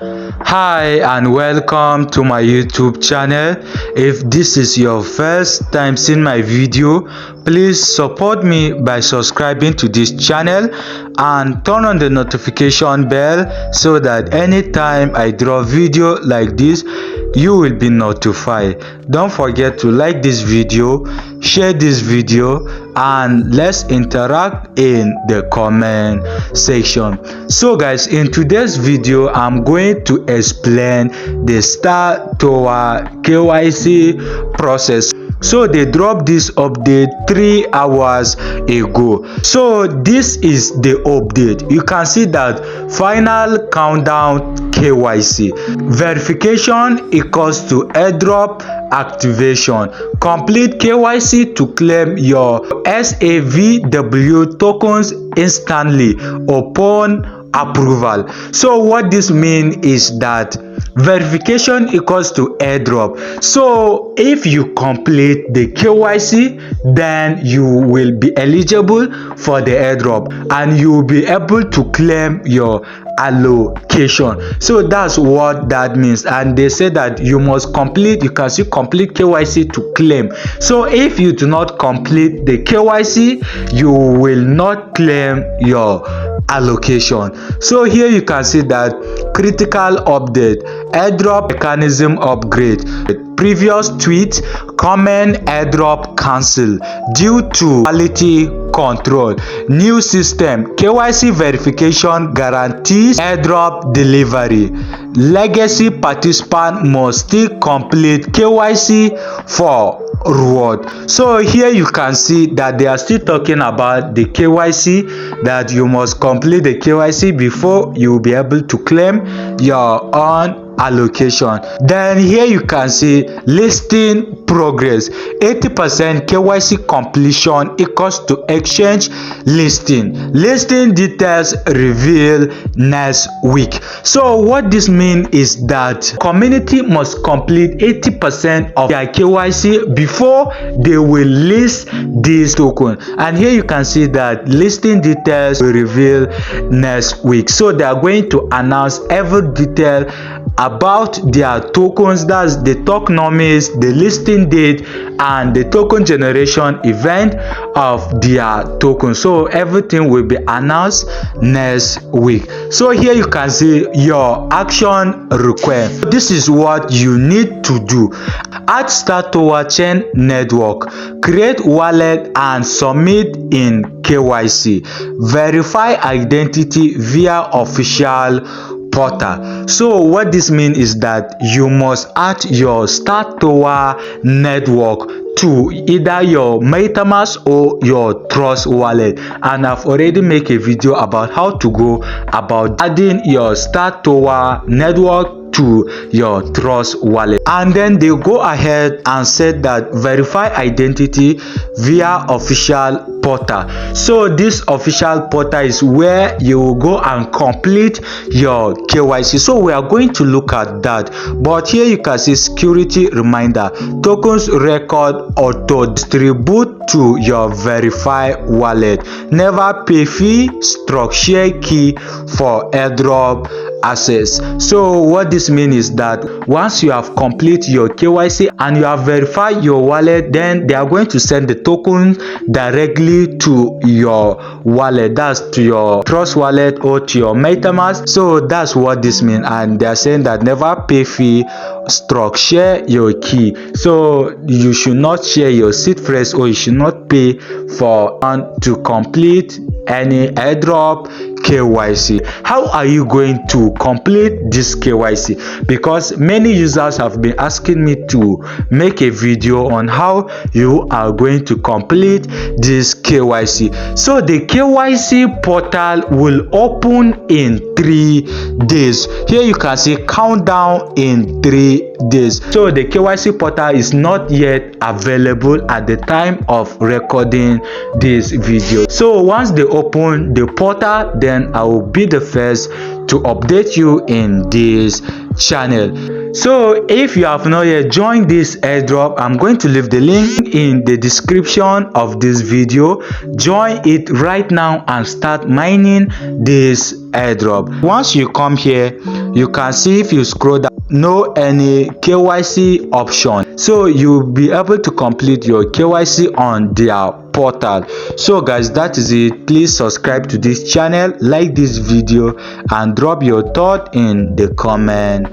Hi and welcome to my YouTube channel. If this is your first time seeing my video, please support me by subscribing to this channel and turn on the notification bell so that anytime I drop video like this, you will be notified. Don't forget to like this video, share this video, and let's interact in the comment section. So guys, in today's video I'm going to explain the Star Tower KYC process. So they dropped this update 3 hours ago. So this is the update. You can see that final countdown KYC verification equals to airdrop activation. Complete KYC to claim your SAVW tokens instantly upon approval. So what this means is that verification equals to airdrop. So if you complete the KYC, then you will be eligible for the airdrop and you will be able to claim your allocation. So that's what that means, and they say that you must complete, you can see complete KYC to claim. So if you do not complete the KYC, you will not claim your allocation. So here you can see that critical update, airdrop mechanism upgrade, previous tweet, comment airdrop cancel due to quality control, new system KYC verification guarantees airdrop delivery, legacy participant must still complete KYC for reward. So here you can see that they are still talking about the KYC, that you must complete the KYC before you will be able to claim your own allocation. Then here you can see listing progress, 80% KYC completion equals to exchange listing details reveal next week. So what this means is that community must complete 80% of their KYC before they will list this token, and here you can see that listing details will reveal next week. So they are going to announce every detail about their tokens, that's the tokenomics, the listing date, and the token generation event of their token. So everything will be announced next week. So here you can see your action required. This is what you need to do: add Star Tower chain network, create wallet and submit in KYC, verify identity via official portal. So what this means is that you must add your Star Tower network to either your MetaMask or your Trust wallet, and I've already made a video about how to go about adding your Star Tower network to your Trust wallet. And then they go ahead and said that verify identity via official portal. So this official portal is where you will go and complete your KYC. So we are going to look at that, but here you can see security reminder, tokens record auto distribute to your verify wallet, never pay fee stroke share key for airdrop access. So what this means is that once you have completed your KYC and you have verified your wallet, then they are going to send the token directly to your wallet, that's to your Trust wallet or to your MetaMask. So that's what this means, and they are saying that never pay fee stroke share your key. So you should not share your seed phrase, or you should not pay for to complete any airdrop KYC. How are you going to complete this KYC? Because many users have been asking me to make a video on how you are going to complete this KYC. So the KYC portal will open in 3 days. Here you can see countdown in 3 days. So the KYC portal is not yet available at the time of recording this video. So once they open the portal, then I will be the first to update you in this channel. So if you have not yet joined this airdrop, I'm going to leave the link in the description of this video. Join it right now and start mining this airdrop. Once you come here, you can see, if you scroll down, no any KYC option, so you'll be able to complete your KYC on their portal. So guys, that is it. Please subscribe to this channel, like this video, and drop your thought in the comment